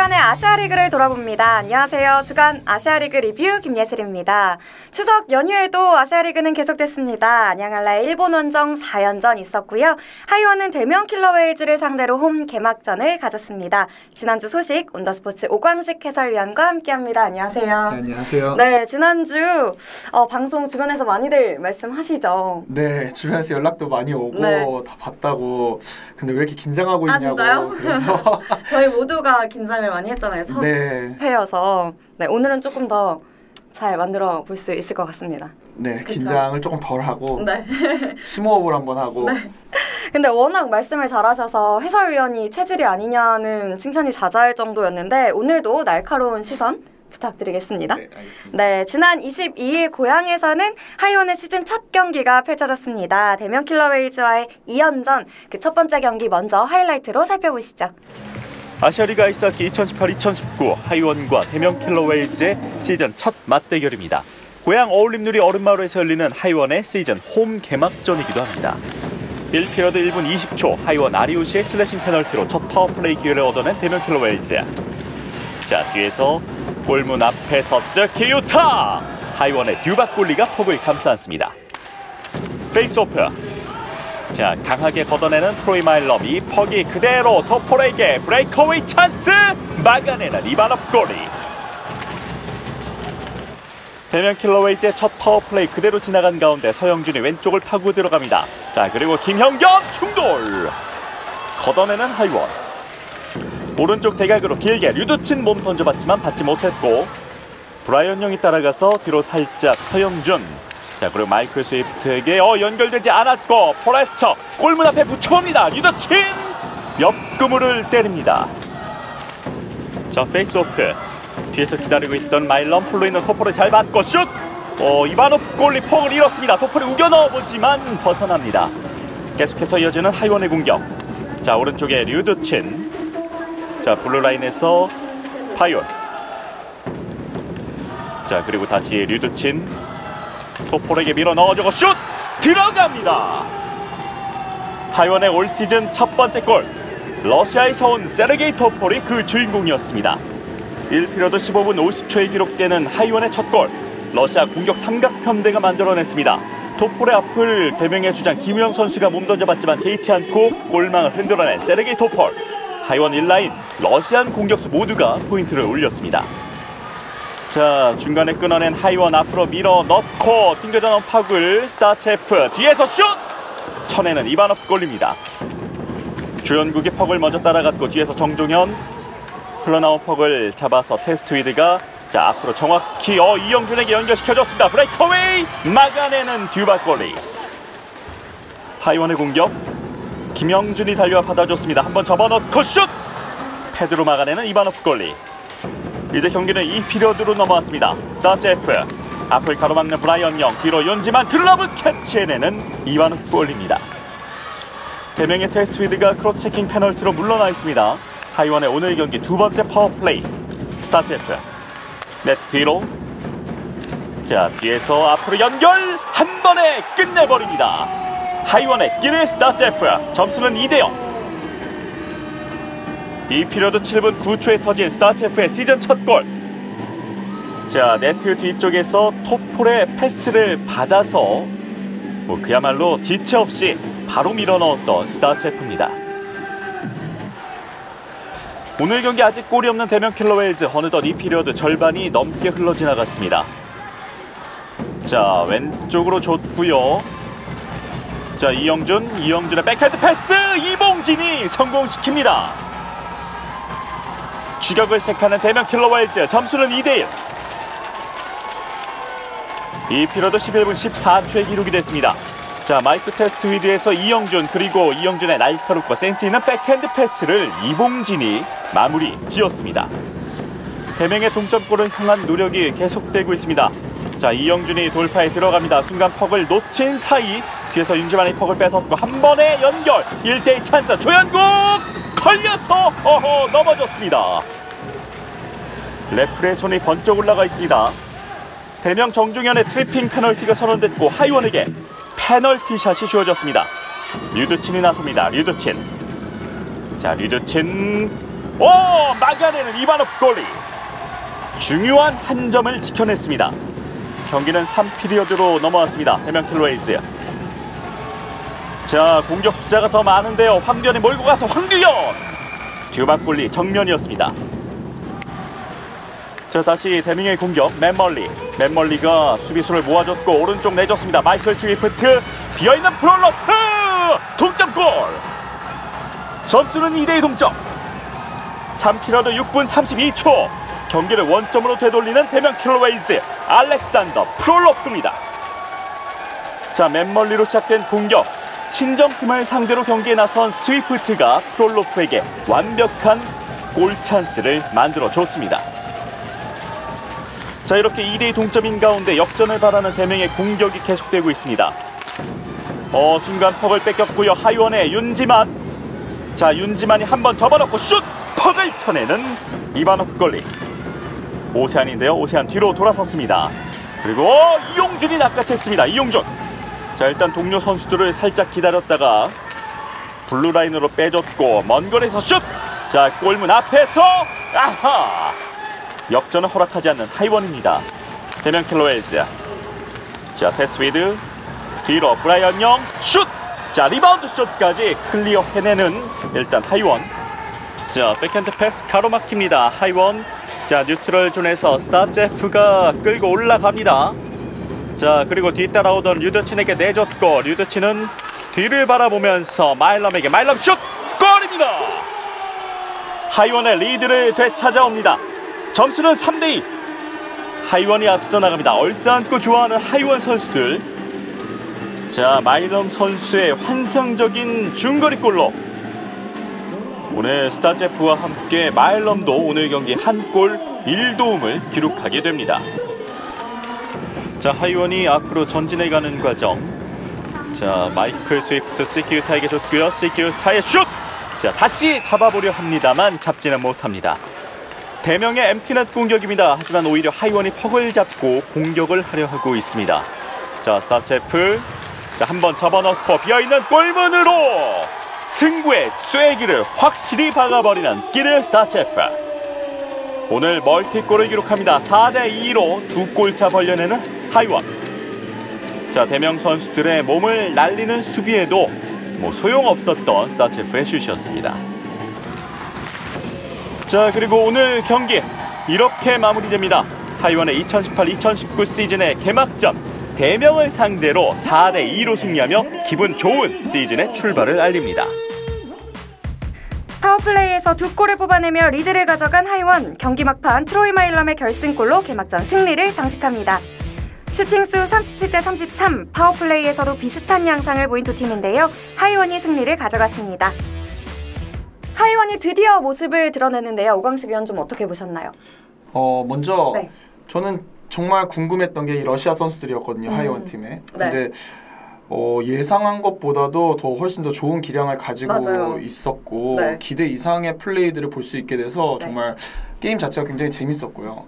주간의 아시아리그를 돌아봅니다. 안녕하세요. 주간 아시아리그 리뷰 김예슬입니다. 추석 연휴에도 아시아리그는 계속됐습니다. 안양알라의 일본 원정 4연전 있었고요. 하이원은 대명 킬러웨이즈를 상대로 홈 개막전을 가졌습니다. 지난주 소식 온더스포츠 오광식 해설위원과 함께합니다. 안녕하세요. 네, 안녕하세요. 네, 지난주 방송 주변에서 많이들 말씀하시죠. 네, 주변에서 연락도 많이 오고 네. 다 봤다고. 근데 왜 이렇게 긴장하고 있냐고. 진짜요? 그래서 저희 모두가 긴장을 많이 했잖아요. 첫 네. 회여서. 네, 오늘은 조금 더 잘 만들어 볼 수 있을 것 같습니다. 네, 그쵸? 긴장을 조금 덜 하고 네. 심호흡을 한번 하고. 네. 근데 워낙 말씀을 잘하셔서 해설위원이 체질이 아니냐는 칭찬이 자자할 정도였는데 오늘도 날카로운 시선 부탁드리겠습니다. 네, 알겠습니다. 네, 지난 22일 고향에서는 하이원의 시즌 첫 경기가 펼쳐졌습니다. 대명 킬러웨이즈와의 2연전, 그 첫 번째 경기 먼저 하이라이트로 살펴보시죠. 아시아리그 아이스하키 2018-2019 하이원과 대명 킬러웨이즈의 시즌 첫 맞대결입니다. 고향 어울림누리 얼음마을에서 열리는 하이원의 시즌 홈 개막전이기도 합니다. 1피리어드 1분 20초 하이원 아리우시의 슬래싱 페널티로 첫 파워플레이 기회를 얻어낸 대명 킬러웨이즈. 자, 뒤에서 골문 앞에서 스르키 유타! 하이원의 듀박 골리가 폭을 감싸 안습니다. 페이스오프. 자, 강하게 걷어내는 트로이 마일럼. 이 퍽이 그대로 토폴에게 브레이크어웨이 찬스! 막아내는 이바노프 골리. 대명 킬러웨이즈의 첫 파워플레이 그대로 지나간 가운데 서영준이 왼쪽을 파고 들어갑니다. 자, 그리고 김형겸 충돌! 걷어내는 하이원. 오른쪽 대각으로 길게 류두친 몸 던져봤지만 받지 못했고 브라이언 영이 따라가서 뒤로 살짝 서영준. 자, 그리고 마이클 스위프트에게 연결되지 않았고 포레스처 골문 앞에 붙여옵니다. 류두친 옆구무를 때립니다. 자, 페이스오프. 뒤에서 기다리고 있던 마일럼 홀로 있는 토폴을 잘 받고 슛! 이바노프 골리 폭을 잃었습니다. 토폴이 우겨 넣어보지만 벗어납니다. 계속해서 이어지는 하이원의 공격. 자, 오른쪽에 류두친. 자, 블루라인에서 파이온. 자, 그리고 다시 류두친. 토폴에게 밀어 넣어주고 슛! 들어갑니다. 하이원의 올 시즌 첫 번째 골. 러시아에서 온 세르게이 토폴이 그 주인공이었습니다. 1피리어드 15분 50초에 기록되는 하이원의 첫 골. 러시아 공격 삼각편대가 만들어냈습니다. 토폴의 앞을 대명의 주장 김우영 선수가 몸 던져봤지만 개의치 않고 골망을 흔들어낸 세르게이 토폴. 하이원 1라인 러시안 공격수 모두가 포인트를 올렸습니다. 자, 중간에 끊어낸 하이원 앞으로 밀어 넣고 튕겨져 나온 팍을 스타체프 뒤에서 슛! 쳐내는 이바노프 골입니다. 조현국이 팍을 먼저 따라갔고 뒤에서 정종현 흘러나온 팍을 잡아서 테스트위드가 자, 앞으로 정확히 이영준에게 연결시켜줬습니다. 브레이크어웨이 막아내는 듀박 골리. 하이원의 공격. 김영준이 달려와 받아줬습니다. 한번 접어넣고 슛! 패드로 막아내는 이바노프 골리. 이제 경기는 2피리어드로 넘어왔습니다. 스타체프 앞을 가로막는 브라이언 영. 뒤로 윤지만 글러브 캐치해내는 이바노프 골리입니다. 대명의 테스트위드가 크로스체킹 페널티로 물러나 있습니다. 하이원의 오늘 경기 두 번째 파워플레이. 스타체프 네트 뒤로. 자, 뒤에서 앞으로 연결 한 번에 끝내버립니다. 하이원의 길을 스타체프. 점수는 2대0. 이 피리어드 7분 9초에 터진 스타체프의 시즌 첫 골. 자, 네트 뒤쪽에서 토폴의 패스를 받아서 그야말로 지체 없이 바로 밀어넣었던 스타체프입니다. 오늘 경기 아직 골이 없는 대명 킬러웨이즈. 어느덧 이 피리어드 절반이 넘게 흘러 지나갔습니다. 자, 왼쪽으로 줬고요. 자, 이영준의 백헤드 패스. 이봉진이 성공시킵니다. 추격을 시작하는 대명 킬러웨이즈. 점수는 2대1. 이 피리어드 11분 14초에 기록이 됐습니다. 자, 마이크 테스트위드에서 이영준, 그리고 이영준의 날카롭고 센스 있는 백핸드 패스를 이봉진이 마무리 지었습니다. 대명의 동점골을 향한 노력이 계속되고 있습니다. 자, 이영준이 돌파에 들어갑니다. 순간 퍽을 놓친 사이 뒤에서 윤지만이 퍽을 뺏었고 한 번의 연결. 1대2 찬스. 조현국 걸려서 넘어졌습니다. 레프리의 손이 번쩍 올라가 있습니다. 대명 정중현의 트리핑 페널티가 선언됐고 하이원에게 페널티샷이 주어졌습니다. 류두친이 나섭니다. 류두친. 자, 류두친 오, 막아내는 이바노프 골리. 중요한 한 점을 지켜냈습니다. 경기는 3피리어드로 넘어왔습니다. 대면 킬로웨이즈. 자, 공격 숫자가 더 많은데요. 황규현이 몰고 가서 황규현! 듀박골리 정면이었습니다. 자, 다시 대명의 공격. 맨멀리가 수비수를 모아줬고 오른쪽 내줬습니다. 마이클 스위프트, 비어있는 프롤로프! 동점골! 점수는 2대2 동점. 3피리어드 6분 32초. 경기를 원점으로 되돌리는 대면 킬로웨이즈 알렉산더 프롤로프입니다. 자, 맨멀리로 시작된 공격. 친정팀을 상대로 경기에 나선 스위프트가 프롤로프에게 완벽한 골 찬스를 만들어줬습니다. 자, 이렇게 2대2 동점인 가운데 역전을 바라는 대명의 공격이 계속되고 있습니다. 순간 퍽을 뺏겼고요. 하이원의 윤지만. 자, 윤지만이 한번 접어놓고 슛! 퍽을 쳐내는 이바노프 골리. 오세안인데요. 오세안 뒤로 돌아섰습니다. 그리고 이용준이 낚아챘습니다. 이용준. 자, 일단 동료 선수들을 살짝 기다렸다가 블루라인으로 빼줬고 먼 거리에서 슛! 자, 골문 앞에서 아하! 역전을 허락하지 않는 하이원입니다. 대면 킬로웨이즈. 자, 패스위드 뒤로 브라이언 영 슛! 자, 리바운드 슛까지 클리어 해내는 일단 하이원. 자, 백핸드 패스 가로막힙니다. 하이원. 자, 뉴트럴 존에서 스타제프가 끌고 올라갑니다. 자, 그리고 뒤따라오던 류드친에게 내줬고 류드친은 뒤를 바라보면서 마일럼에게 마일럼 슛! 골입니다. 하이원의 리드를 되찾아옵니다. 점수는 3대2. 하이원이 앞서 나갑니다. 얼싸안고 좋아하는 하이원 선수들. 자, 마일럼 선수의 환상적인 중거리골로 오늘 스타제프와 함께 마일럼도 오늘 경기 한 골 1도움을 기록하게 됩니다. 자, 하이원이 앞으로 전진해가는 과정. 자, 마이클 스위프트 시키우타에게 줬고요. 시키우타의 슛! 자, 다시 잡아보려 합니다만 잡지는 못합니다. 대명의 엠티넷 공격입니다. 하지만 오히려 하이원이 퍽을 잡고 공격을 하려 하고 있습니다. 자, 스타체프. 자, 한번 접어넣고 비어있는 골문으로 승부의 쐐기를 확실히 박아버리는 기르 스타체프. 오늘 멀티골을 기록합니다. 4대2로 두 골차 벌려내는 하이원. 자, 대명 선수들의 몸을 날리는 수비에도 소용없었던 스타체프의 슛이었습니다. 자, 그리고 오늘 경기 이렇게 마무리됩니다. 하이원의 2018-2019 시즌의 개막전 대명을 상대로 4대2로 승리하며 기분 좋은 시즌의 출발을 알립니다. 파워플레이에서 두 골을 뽑아내며 리드를 가져간 하이원. 경기 막판 트로이 마일럼의 결승골로 개막전 승리를 장식합니다. 슈팅수 37대33, 파워플레이에서도 비슷한 양상을 보인 두 팀인데요. 하이원이 승리를 가져갔습니다. 하이원이 드디어 모습을 드러냈는데요. 오광식 위원 좀 어떻게 보셨나요? 먼저 네. 저는 정말 궁금했던 게 이 러시아 선수들이었거든요. 하이원 팀에. 근데 예상한 것보다도 더 훨씬 더 좋은 기량을 가지고 맞아요. 있었고 네. 기대 이상의 플레이들을 볼 수 있게 돼서 정말 게임 자체가 굉장히 재밌었고요.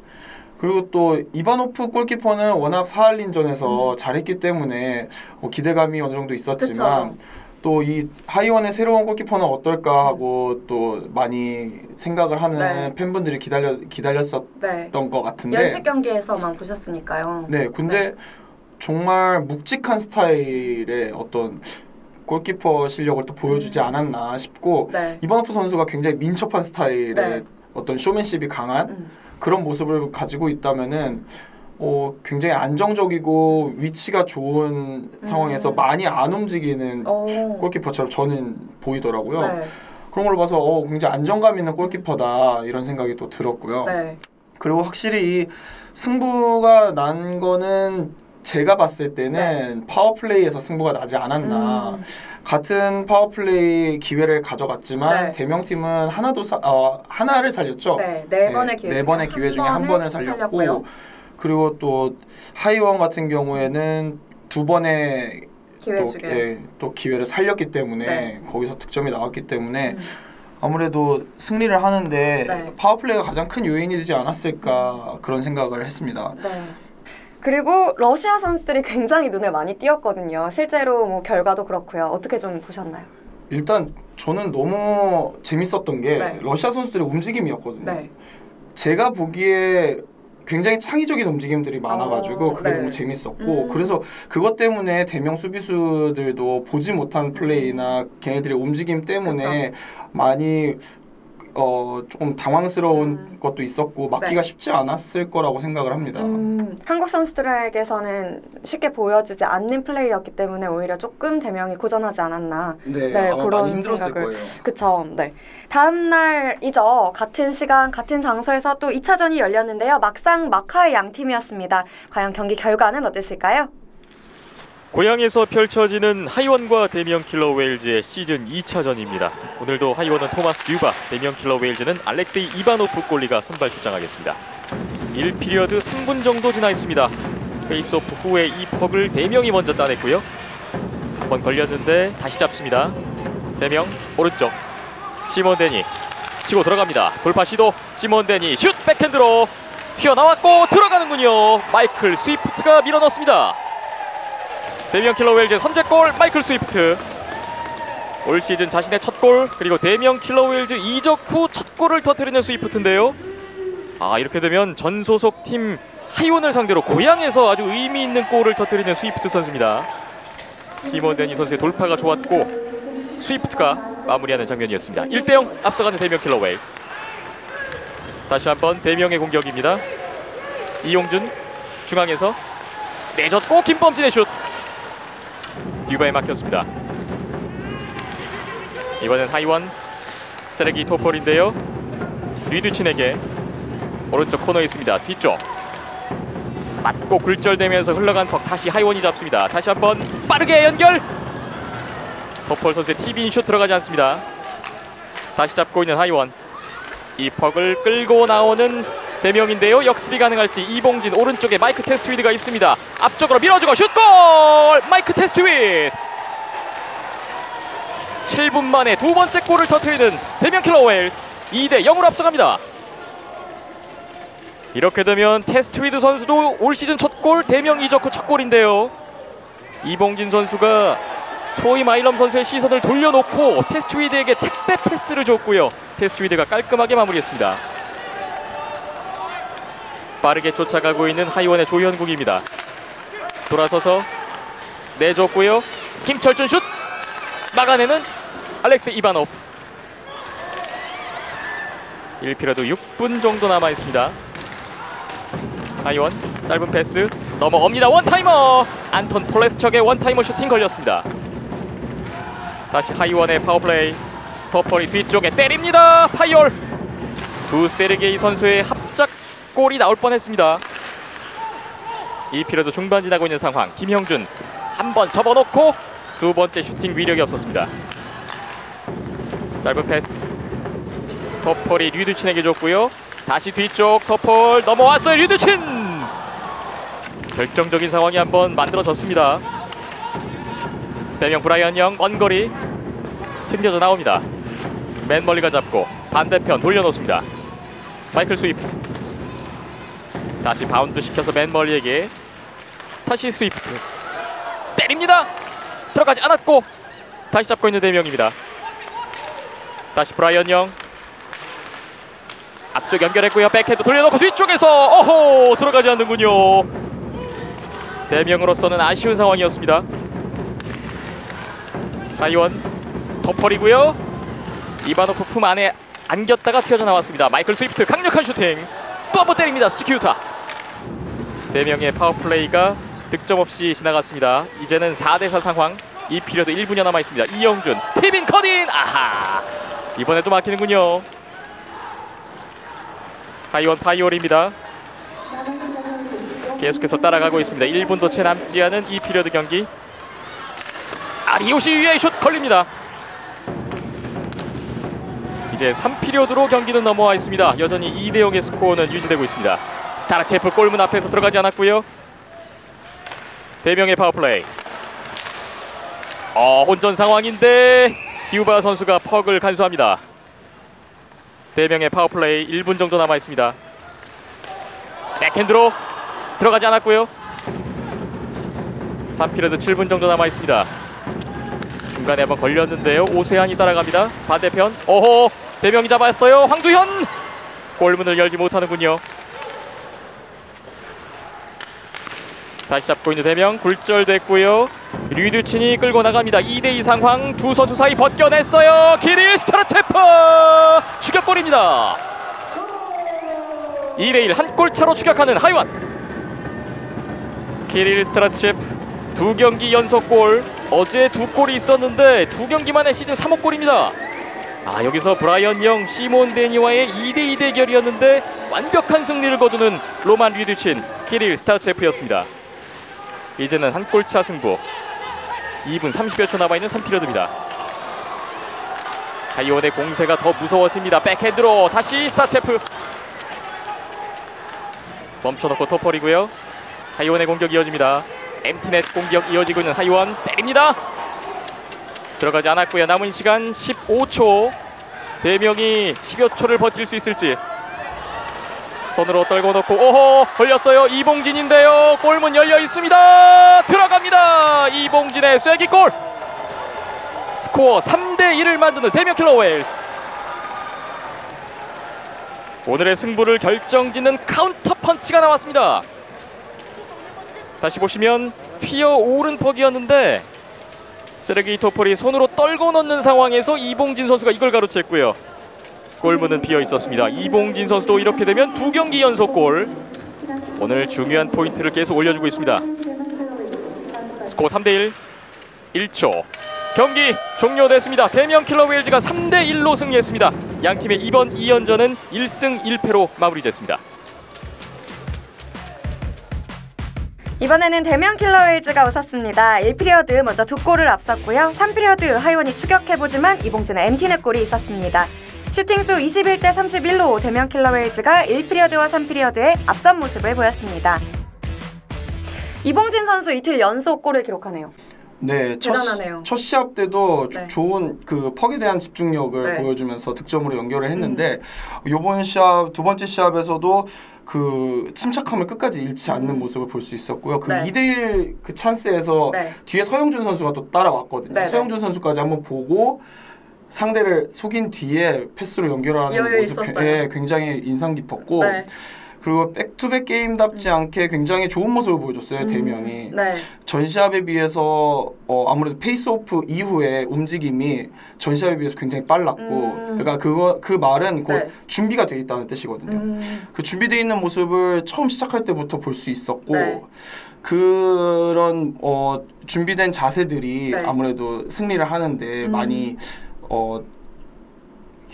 그리고 또 이바노프 골키퍼는 워낙 사할린전에서 잘했기 때문에 기대감이 어느 정도 있었지만 그쵸. 또 이 하이원의 새로운 골키퍼는 어떨까 하고 또 많이 생각을 하는 팬분들이 기다렸었던 것 같은데 연습 경기에서만 보셨으니까요. 네, 근데 정말 묵직한 스타일의 어떤 골키퍼 실력을 또 보여주지 않았나 싶고 이바노프 선수가 굉장히 민첩한 스타일의 어떤 쇼맨십이 강한 그런 모습을 가지고 있다면은 굉장히 안정적이고 위치가 좋은 상황에서 많이 안 움직이는 골키퍼처럼 저는 보이더라고요. 그런 걸로 봐서 굉장히 안정감 있는 골키퍼다 이런 생각이 또 들었고요. 그리고 확실히 이 승부가 난 거는 제가 봤을 때는 파워플레이에서 승부가 나지 않았나. 같은 파워플레이 기회를 가져갔지만 대명팀은 하나를 살렸죠. 네 번의 기회 중에 한 번을 살렸고 그리고 또 하이원 같은 경우에는 두 번의 또 기회를 살렸기 때문에 거기서 득점이 나왔기 때문에 아무래도 승리를 하는데 파워플레이가 가장 큰 요인이 되지 않았을까 그런 생각을 했습니다. 그리고 러시아 선수들이 굉장히 눈에 많이 띄었거든요. 실제로 결과도 그렇고요. 어떻게 좀 보셨나요? 일단 저는 너무 재밌었던 게 네. 러시아 선수들의 움직임이었거든요. 네. 제가 보기에 굉장히 창의적인 움직임들이 많아가지고 그게 네. 너무 재밌었고 그래서 그것 때문에 대명 수비수들도 보지 못한 플레이나 걔네들의 움직임 때문에 그쵸. 많이 조금 당황스러운 것도 있었고 막기가 네. 쉽지 않았을 거라고 생각을 합니다. 한국 선수들에게서는 쉽게 보여주지 않는 플레이였기 때문에 오히려 조금 대명이 고전하지 않았나. 네, 아마 그런 많이 힘들었을 거예요. 그쵸. 네. 다음 날이죠. 같은 시간, 같은 장소에서 또 2차전이 열렸는데요. 막상 막하의 양 팀이었습니다. 과연 경기 결과는 어땠을까요? 고향에서 펼쳐지는 하이원과 대명 킬러 웨일즈의 시즌 2차전입니다. 오늘도 하이원은 토마스 듀바, 대명 킬러 웨일즈는 알렉세이 이바노프 골리가 선발 출장하겠습니다. 1피리어드 3분 정도 지나 있습니다. 페이스오프 후에 이 퍽을 대명이 먼저 따냈고요. 한번 걸렸는데 다시 잡습니다. 대명 오른쪽 시몬 데니 치고 들어갑니다. 돌파 시도 시몬 데니 슛 백핸드로 튀어나왔고 들어가는군요. 마이클 스위프트가 밀어넣습니다. 대명 킬러 웨일즈의 선제골 마이클 스위프트. 올 시즌 자신의 첫 골 그리고 대명 킬러 웨일즈 이적 후 첫 골을 터뜨리는 스위프트인데요. 이렇게 되면 전 소속 팀 하이원을 상대로 고향에서 아주 의미 있는 골을 터뜨리는 스위프트 선수입니다. 시몬 데니 선수의 돌파가 좋았고 스위프트가 마무리하는 장면이었습니다. 1대0 앞서가는 대명 킬러 웨일즈. 다시 한번 대명의 공격입니다. 이용준 중앙에서 내줬고 김범진의 슛. 듀바에 막혔습니다. 이번엔 하이원 세르기 토폴인데요. 류드친에게 오른쪽 코너에 있습니다. 뒤쪽 맞고 굴절되면서 흘러간 턱 다시 하이원이 잡습니다. 다시 한번 빠르게 연결. 토폴 선수의 티빈 슛 들어가지 않습니다. 다시 잡고 있는 하이원. 이 퍽을 끌고 나오는 대명인데요. 역습이 가능할지. 이봉진 오른쪽에 마이크 테스트위드가 있습니다. 앞쪽으로 밀어주고 슛골! 마이크 테스트위드! 7분 만에 두 번째 골을 터뜨리는 대명 킬러 웨일즈 2대0으로 앞서갑니다. 이렇게 되면 테스트위드 선수도 올 시즌 첫 골, 대명 이적 후 첫 골인데요. 이봉진 선수가 트로이 마일럼 선수의 시선을 돌려놓고 테스트위드에게 택배 패스를 줬고요. 테스트위드가 깔끔하게 마무리했습니다. 빠르게 쫓아가고 있는 하이원의 조현국입니다. 돌아서서 내줬고요. 김철준 슛! 막아내는 알렉세이 이바노프. 1피리어드 6분 정도 남아있습니다. 하이원 짧은 패스 넘어옵니다. 원타이머! 안톤 폴레스척의 원타이머 슈팅 걸렸습니다. 다시 하이원의 파워플레이. 토폴이 뒤쪽에 때립니다. 파이올! 두 세르게이 선수의 합작 골이 나올 뻔했습니다. 이 피리어드 중반 지나고 있는 상황. 김형준 한번 접어놓고 두 번째 슈팅 위력이 없었습니다. 짧은 패스. 토폴이 류드친에게 줬고요. 다시 뒤쪽 토폴 넘어왔어요. 류드친! 결정적인 상황이 한번 만들어졌습니다. 대명 브라이언 영 원거리 튕겨져 나옵니다. 맨 멀리가 잡고 반대편 돌려놓습니다. 마이클 스위프트 다시 바운드 시켜서 맨 멀리에게 다시 스위프트 때립니다. 들어가지 않았고 다시 잡고 있는 대명입니다. 다시 브라이언 영 앞쪽 연결했고요. 백헤드 돌려놓고 뒤쪽에서 오호 들어가지 않는군요. 대명으로서는 아쉬운 상황이었습니다. 하이원 덮어리고요. 이바노프 품 안에 안겼다가 튀어져 나왔습니다. 마이클 스위프트 강력한 슈팅 또 한 번 때립니다. 스티키우타. 대명의 파워플레이가 득점 없이 지나갔습니다. 이제는 4대4 상황. 이 피리어드 1분여 남아있습니다. 이영준 티빈 커딘 아하 이번에도 막히는군요. 하이원 파이올입니다. 계속해서 따라가고 있습니다. 1분도 채 남지 않은 이 피리어드 경기. 아리오시 위에 슛 걸립니다. 이제 3피리어드로 경기는 넘어와 있습니다. 여전히 2대0의 스코어는 유지되고 있습니다. 스타라체프 골문 앞에서 들어가지 않았고요. 대명의 파워플레이. 혼전 상황인데 듀바 선수가 퍽을 간수합니다. 대명의 파워플레이 1분 정도 남아 있습니다. 백핸드로 들어가지 않았고요. 3피리어드 7분 정도 남아 있습니다. 중간에 한번 걸렸는데요. 오세안이 따라갑니다. 반대편 오호 대명이 잡았어요. 황두현 골문을 열지 못하는군요. 다시 잡고 있는 대명 굴절됐고요. 류두친이 끌고 나갑니다. 2대2 상황. 두 선수 사이 벗겨냈어요. 키릴 스타르체프 추격골입니다. 2대1 한 골 차로 추격하는 하이원. 키릴 스타르체프 두 경기 연속골. 어제 두 골이 있었는데 두 경기 만에 시즌 3호 골입니다. 여기서 브라이언 영, 시몬 데니와의 2대2 대결이었는데 완벽한 승리를 거두는 로만 류두친, 키릴 스타르체프였습니다. 이제는 한 골차 승부. 2분 30여 초 남아있는 3피리어드입니다. 하이원의 공세가 더 무서워집니다. 백핸드로 다시 스타르체프. 멈춰놓고 토펄이고요. 하이원의 공격 이어집니다. 엠티넷 공격 이어지고 있는 하이원 때립니다. 들어가지 않았고요. 남은 시간 15초. 대명이 10여 초를 버틸 수 있을지. 손으로 떨궈 놓고 오호 걸렸어요. 이봉진인데요. 골문 열려 있습니다. 들어갑니다. 이봉진의 쐐기골. 스코어 3대1을 만드는 대명 킬러 웨일스. 오늘의 승부를 결정짓는 카운터 펀치가 나왔습니다. 다시 보시면 피어 오른퍽이었는데 세르게이 토폴이 손으로 떨궈 넣는 상황에서 이봉진 선수가 이걸 가로챘고요. 골문은 비어 있었습니다. 이봉진 선수도 이렇게 되면 두 경기 연속 골. 오늘 중요한 포인트를 계속 올려주고 있습니다. 스코어 3대1. 1초. 경기 종료됐습니다. 대명 킬러 웨일즈가 3대1로 승리했습니다. 양팀의 이번 2연전은 1승 1패로 마무리됐습니다. 이번에는 대명 킬러 웨일즈가 웃었습니다. 1피리어드 먼저 두 골을 앞섰고요. 3피리어드 하이원이 추격해보지만 이봉진의 엠티넷 골이 있었습니다. 슈팅수 21대 31로 대명 킬러 웨일즈가 1피리어드와 3피리어드에 앞선 모습을 보였습니다. 이봉진 선수 이틀 연속 골을 기록하네요. 네, 대단하네요. 첫 시합 때도 네. 좋은 그 퍽에 대한 집중력을 네. 보여주면서 득점으로 연결을 했는데 이번 시합 두 번째 시합에서도 그 침착함을 끝까지 잃지 않는 모습을 볼 수 있었고요. 그 네. 2대1 그 찬스에서 네. 뒤에 서영준 선수가 또 따라왔거든요. 네. 서영준 선수까지 한번 보고 상대를 속인 뒤에 패스로 연결하는 모습 굉장히 인상 깊었고 네. 그리고 백투백 게임답지 않게 굉장히 좋은 모습을 보여줬어요. 대명이. 네. 전 시합에 비해서 아무래도 페이스오프 이후에 움직임이 전 시합에 비해서 굉장히 빨랐고 그러니까 그 말은 곧 네. 준비가 돼 있다는 뜻이거든요. 그 준비되어 있는 모습을 처음 시작할 때부터 볼 수 있었고 네. 그런 준비된 자세들이 네. 아무래도 승리를 하는데 많이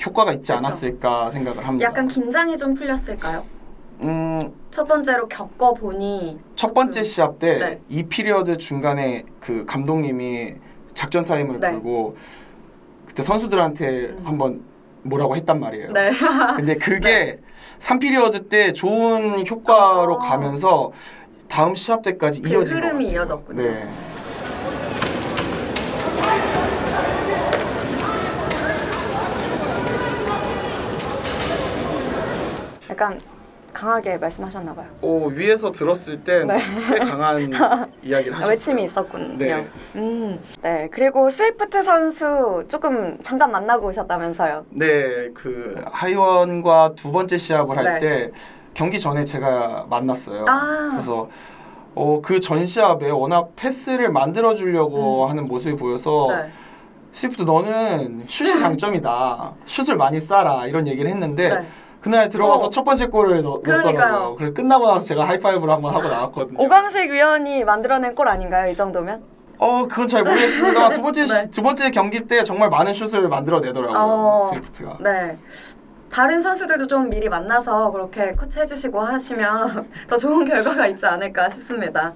효과가 있지 않았을까 생각을 합니다. 약간 긴장이 좀 풀렸을까요? 첫 번째로 겪어보니 첫 번째 시합 때 네. 2피리어드 중간에 그 감독님이 작전 타임을 네. 불고 그때 선수들한테 한번 뭐라고 했단 말이에요. 네. 근데 그게 네. 3피리어드 때 좋은 효과로 가면서 다음 시합 때까지 이어진 것 같아요. 흐름이 이어졌군요. 네. 약간 강하게 말씀하셨나 봐요. 위에서 들었을 땐 네. 꽤 강한 이야기를 하셨어요. 외침이 있었군요. 네. 네. 그리고 스위프트 선수 조금 잠깐 만나고 오셨다면서요? 네, 그 하이원과 두 번째 시합을 할 네. 때 경기 전에 제가 만났어요. 아. 그래서 그 전 시합에 워낙 패스를 만들어 주려고 하는 모습이 보여서 네. 스위프트 너는 슛이 장점이다. 슛을 많이 쏴라 이런 얘기를 했는데 네. 그날 들어가서 첫 번째 골을 넣었더라고요. 그래서 끝나고 나서 제가 하이파이브를 한번 하고 나왔거든요. 오광식 위원이 만들어낸 골 아닌가요? 이 정도면? 그건 잘 모르겠습니다. 네. 두 번째 경기 때 정말 많은 슛을 만들어내더라고요. 스위프트가. 네. 다른 선수들도 좀 미리 만나서 그렇게 코치해주시고 하시면 더 좋은 결과가 있지 않을까 싶습니다.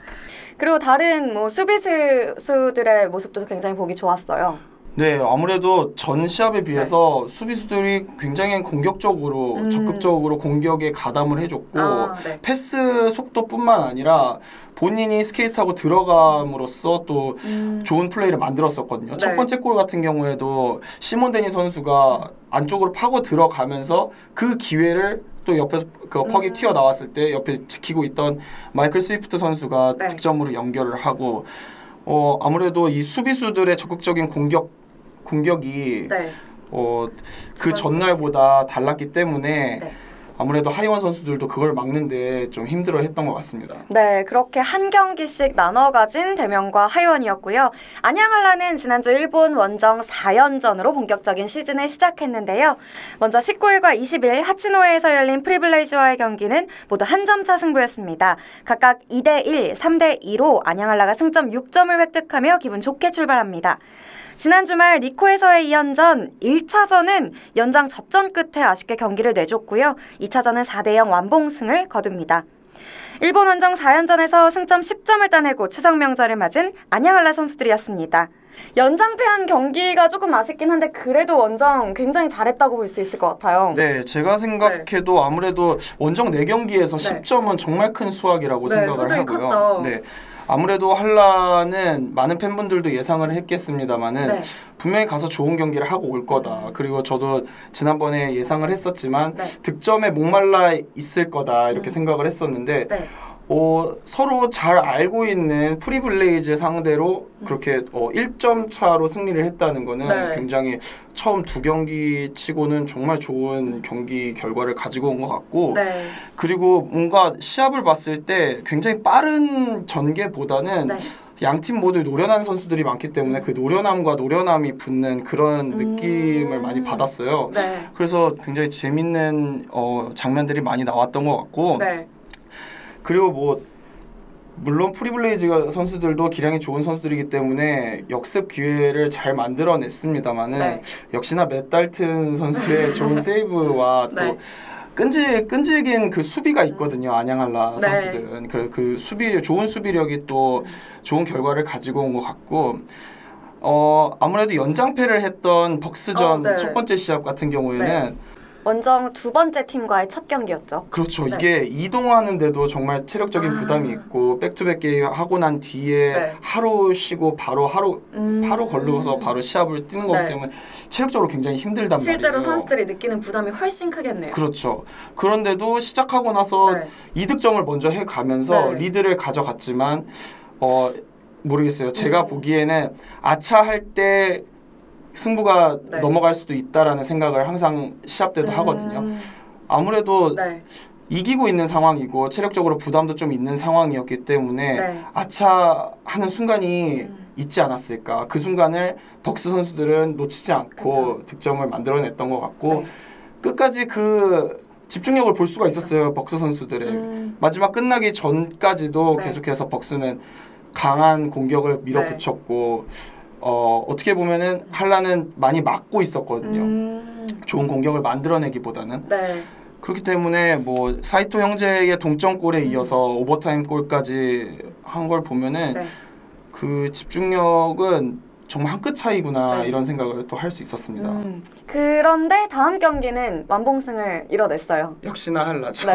그리고 다른 수비수들의 모습도 굉장히 보기 좋았어요. 네, 아무래도 전 시합에 비해서 수비수들이 굉장히 공격적으로 적극적으로 공격에 가담을 해줬고 네. 패스 속도뿐만 아니라 본인이 스케이트하고 들어감으로써 또 좋은 플레이를 만들었었거든요. 네. 첫 번째 골 같은 경우에도 시몬 데니 선수가 안쪽으로 파고 들어가면서 그 기회를 또 옆에서 그 퍽이 튀어나왔을 때 옆에 지키고 있던 마이클 스위프트 선수가 네. 득점으로 연결을 하고 아무래도 이 수비수들의 적극적인 공격이 네. 그 전날보다 달랐기 때문에 네. 아무래도 하이원 선수들도 그걸 막는데 좀 힘들어했던 것 같습니다. 네, 그렇게 한 경기씩 나눠 가진 대명과 하이원이었고요. 안양 한라는 지난주 일본 원정 4연전으로 본격적인 시즌을 시작했는데요. 먼저 19일과 20일 하치노에에서 열린 프리블레이즈와의 경기는 모두 한 점 차 승부였습니다. 각각 2대1, 3대2로 안양 한라가 승점 6점을 획득하며 기분 좋게 출발합니다. 지난 주말 니코에서의 2연전 1차전은 연장 접전 끝에 아쉽게 경기를 내줬고요. 2차전은 4대0 완봉승을 거둡니다. 일본 원정 4연전에서 승점 10점을 따내고 추석 명절을 맞은 안양 한라 선수들이었습니다. 연장패한 경기가 조금 아쉽긴 한데 그래도 원정 굉장히 잘했다고 볼 수 있을 것 같아요. 네, 제가 생각해도 아무래도 원정 4경기에서 10점은 정말 큰 수확이라고 생각을 하고요. 컸죠. 네. 아무래도 한라는 많은 팬분들도 예상을 했겠습니다만은 네. 분명히 가서 좋은 경기를 하고 올 거다. 그리고 저도 지난번에 예상을 했었지만 득점에 목말라 있을 거다 이렇게 생각을 했었는데 서로 잘 알고 있는 프리블레이즈 상대로 그렇게 1점 차로 승리를 했다는 거는 굉장히 처음 2경기 치고는 정말 좋은 경기 결과를 가지고 온 것 같고 그리고 뭔가 시합을 봤을 때 굉장히 빠른 전개보다는 양팀 모두 노련한 선수들이 많기 때문에 그 노련함과 노련함이 붙는 그런 느낌을 많이 받았어요. 그래서 굉장히 재밌는 장면들이 많이 나왔던 것 같고 그리고 물론 프리블레이즈 선수들도 기량이 좋은 선수들이기 때문에 역습 기회를 잘 만들어냈습니다만은 역시나 맷 달튼 선수의 좋은 세이브와 또 끈질긴 그 수비가 있거든요. 안양 한라 선수들은 그 좋은 수비력이 또 좋은 결과를 가지고 온 것 같고 아무래도 연장패를 했던 벅스전 첫 번째 시합 같은 경우에는 원정 2번째 팀과의 첫 경기였죠. 그렇죠. 이게 이동하는데도 정말 체력적인 부담이 있고 백투백 게임 하고 난 뒤에 하루 쉬고 바로 걸러서 바로 시합을 뛰는 거기 때문에 체력적으로 굉장히 힘들단 말이에요. 실제로 선수들이 느끼는 부담이 훨씬 크겠네요. 그렇죠. 그런데도 시작하고 나서 이득점을 먼저 해가면서 리드를 가져갔지만 모르겠어요. 제가 보기에는 아차할 때 승부가 넘어갈 수도 있다라는 생각을 항상 시합 때도 하거든요. 아무래도 이기고 있는 상황이고 체력적으로 부담도 좀 있는 상황이었기 때문에 아차하는 순간이 있지 않았을까. 그 순간을 벅스 선수들은 놓치지 않고 득점을 만들어냈던 것 같고 끝까지 그 집중력을 볼 수가 있었어요. 벅스 선수들의 마지막 끝나기 전까지도 계속해서 벅스는 강한 공격을 밀어붙였고 어떻게 보면은 한라는 많이 막고 있었거든요. 좋은 공격을 만들어내기보다는. 그렇기 때문에 사이토 형제의 동점골에 이어서 오버타임 골까지 한 걸 보면은 그 집중력은 정말 한 끗 차이구나 이런 생각을 또 할 수 있었습니다. 그런데 다음 경기는 완봉승을 이뤄냈어요. 역시나 한라죠.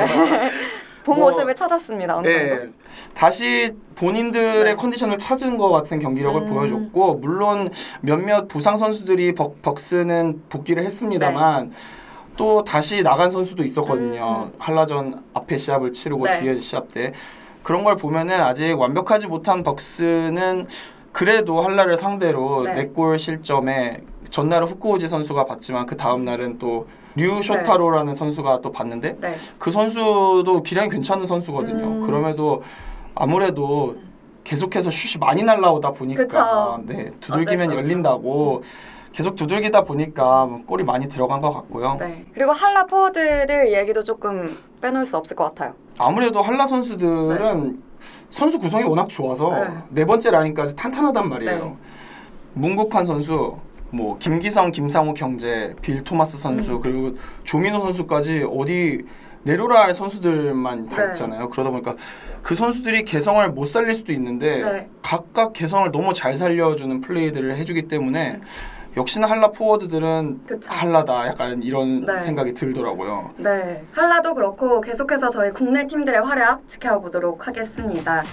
본 모습을 찾았습니다. 어느 정도. 다시 본인들의 컨디션을 찾은 것 같은 경기력을 보여줬고 물론 몇몇 부상 선수들이 벅스는 복귀를 했습니다만 또 다시 나간 선수도 있었거든요. 한라전 앞에 시합을 치르고 뒤에 시합 때 그런 걸 보면은 아직 완벽하지 못한 벅스는 그래도 한라를 상대로 4골 실점에 전날은 후쿠오지 선수가 봤지만 그 다음 날은 또 류쇼타로라는 선수가 또 봤는데 그 선수도 기량이 괜찮은 선수거든요. 그럼에도 아무래도 계속해서 슛이 많이 날라오다 보니까 두들기면 열린다고 계속 두들기다 보니까 골이 많이 들어간 것 같고요. 그리고 한라 포워드들 얘기도 조금 빼놓을 수 없을 것 같아요. 아무래도 한라 선수들은 선수 구성이 워낙 좋아서 4번째 라인까지 탄탄하단 말이에요. 문국환 선수, 김기성, 김상욱 형제, 빌 토마스 선수 그리고 조민호 선수까지 어디 내려라 할 선수들만 다 있잖아요. 그러다 보니까 그 선수들이 개성을 못 살릴 수도 있는데 각각 개성을 너무 잘 살려주는 플레이들을 해주기 때문에 역시나 한라 포워드들은 한라다 약간 이런 생각이 들더라고요. 한라도 그렇고 계속해서 저희 국내 팀들의 활약 지켜보도록 하겠습니다.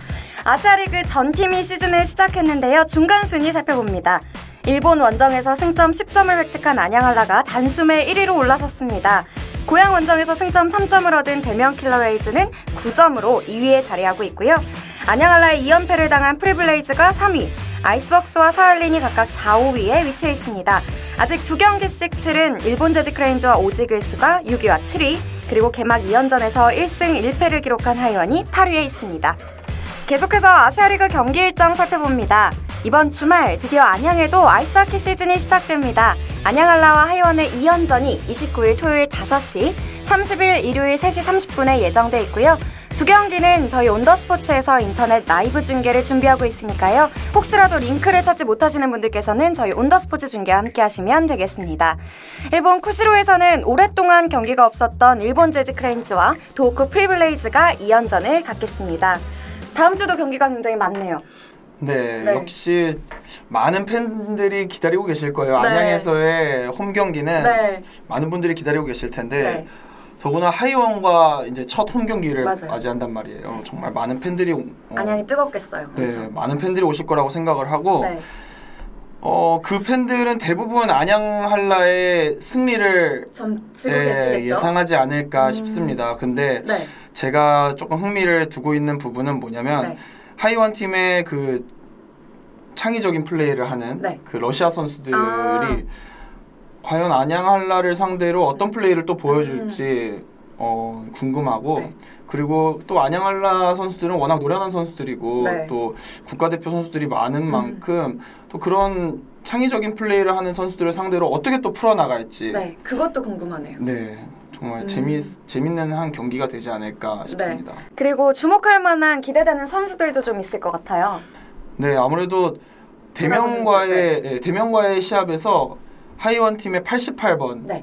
아시아리그 전 팀이 시즌을 시작했는데요. 중간 순위 살펴봅니다. 일본 원정에서 승점 10점을 획득한 안양 한라가 단숨에 1위로 올라섰습니다. 고향 원정에서 승점 3점을 얻은 대명 킬러웨이즈는 9점으로 2위에 자리하고 있고요. 안양 한라의 2연패를 당한 프리블레이즈가 3위, 아이스벅스와 사할린이 각각 4, 5위에 위치해 있습니다. 아직 2경기씩 치른 일본 재즈크레인즈와 오지글스가 6위와 7위, 그리고 개막 2연전에서 1승 1패를 기록한 하이원이 8위에 있습니다. 계속해서 아시아리그 경기 일정 살펴봅니다. 이번 주말 드디어 안양에도 아이스하키 시즌이 시작됩니다. 안양 한라와 하이원의 2연전이 29일 토요일 5시, 30일 일요일 3시 30분에 예정돼 있고요. 2경기는 저희 온더스포츠에서 인터넷 라이브 중계를 준비하고 있으니까요. 혹시라도 링크를 찾지 못하시는 분들께서는 저희 온더스포츠 중계와 함께 하시면 되겠습니다. 일본 쿠시로에서는 오랫동안 경기가 없었던 일본 재즈크레인즈와 도호쿠 프리블레이즈가 2연전을 갖겠습니다. 다음 주도 경기가 굉장히 많네요. 네, 역시 많은 팬들이 기다리고 계실 거예요. 네. 안양에서의 홈 경기는 많은 분들이 기다리고 계실 텐데 더구나 하이원과 이제 첫 홈 경기를 맞이한단 말이에요. 정말 많은 팬들이 안양이 뜨겁겠어요. 네, 그렇죠? 많은 팬들이 오실 거라고 생각을 하고 그 팬들은 대부분 안양 한라의 승리를 예상하지 않을까 싶습니다. 근데 제가 조금 흥미를 두고 있는 부분은 뭐냐면 하이원 팀의 그 창의적인 플레이를 하는 그 러시아 선수들이 과연 안양 한라를 상대로 어떤 플레이를 또 보여줄지 궁금하고 그리고 또 안양 한라 선수들은 워낙 노련한 선수들이고 또 국가대표 선수들이 많은 만큼 또 그런 창의적인 플레이를 하는 선수들을 상대로 어떻게 또 풀어나갈지 그것도 궁금하네요. 네. 정말 재밌는 한 경기가 되지 않을까 싶습니다. 그리고 주목할 만한 기대되는 선수들도 좀 있을 것 같아요. 네, 아무래도 대명과의 시합에서 하이원 팀의 88번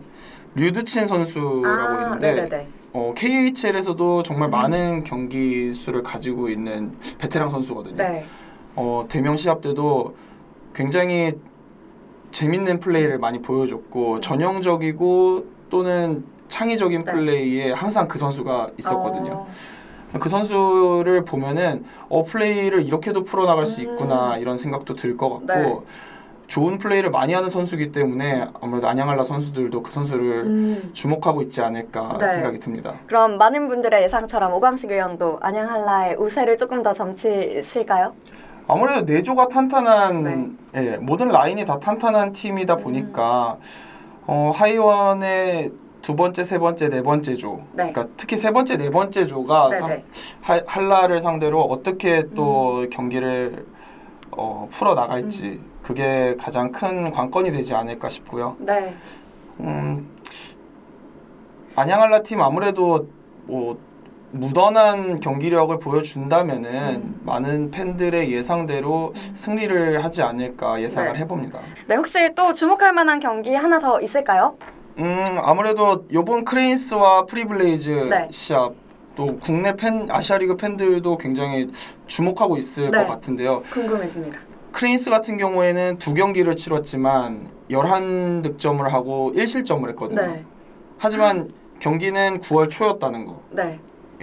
류두친 선수라고 있는데 KHL에서도 정말 많은 경기 수를 가지고 있는 베테랑 선수거든요. 대명 시합 때도 굉장히 재밌는 플레이를 많이 보여줬고 전형적이고 또는 창의적인 플레이에 항상 그 선수가 있었거든요. 그 선수를 보면은 플레이를 이렇게도 풀어나갈 수 있구나 이런 생각도 들 것 같고 좋은 플레이를 많이 하는 선수이기 때문에 아무래도 안양 한라 선수들도 그 선수를 주목하고 있지 않을까 생각이 듭니다. 그럼 많은 분들의 예상처럼 오광식 의원도 안양 한라의 우세를 조금 더 점치실까요? 아무래도 내조가 탄탄한 모든 라인이 다 탄탄한 팀이다 보니까 하이원의 두 번째, 세 번째, 네 번째 조 그러니까 특히 세 번째, 네 번째 조가 한라를 상대로 어떻게 또 경기를 풀어나갈지 그게 가장 큰 관건이 되지 않을까 싶고요. 안양 한라 팀 아무래도 무던한 경기력을 보여준다면은 많은 팬들의 예상대로 승리를 하지 않을까 예상을 해봅니다. 혹시 또 주목할 만한 경기 하나 더 있을까요? 아무래도 요번 크레인스와 프리블레이즈 시합 또 국내 아시아리그 팬들도 굉장히 주목하고 있을 것 같은데요. 궁금해집니다. 크레인스 같은 경우에는 2경기를 치렀지만 11득점을 하고 1실점을 했거든요. 하지만 경기는 9월 초였다는 거.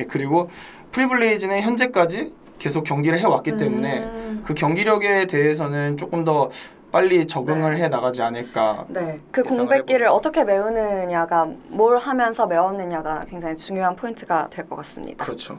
그리고 프리블레이즈는 현재까지 계속 경기를 해왔기 때문에 그 경기력에 대해서는 조금 더 빨리 적응을 해 나가지 않을까. 그 공백기를 어떻게 메우느냐가 뭘 하면서 메웠느냐가 굉장히 중요한 포인트가 될 것 같습니다. 그렇죠.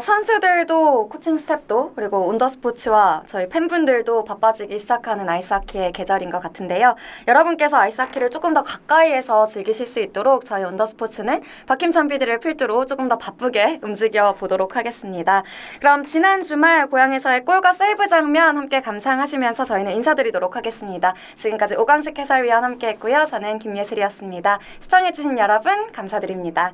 선수들도 코칭 스태프도 그리고 온더스포츠와 저희 팬분들도 바빠지기 시작하는 아이스하키의 계절인 것 같은데요. 여러분께서 아이스하키를 조금 더 가까이에서 즐기실 수 있도록 저희 온더스포츠는 박힘찬 PD를 필두로 조금 더 바쁘게 움직여 보도록 하겠습니다. 그럼 지난 주말 고향에서의 골과 세이브 장면 함께 감상하시면서 저희는 인사드리도록 하겠습니다. 지금까지 오광식 해설위원 함께했고요. 저는 김예슬이었습니다. 시청해주신 여러분 감사드립니다.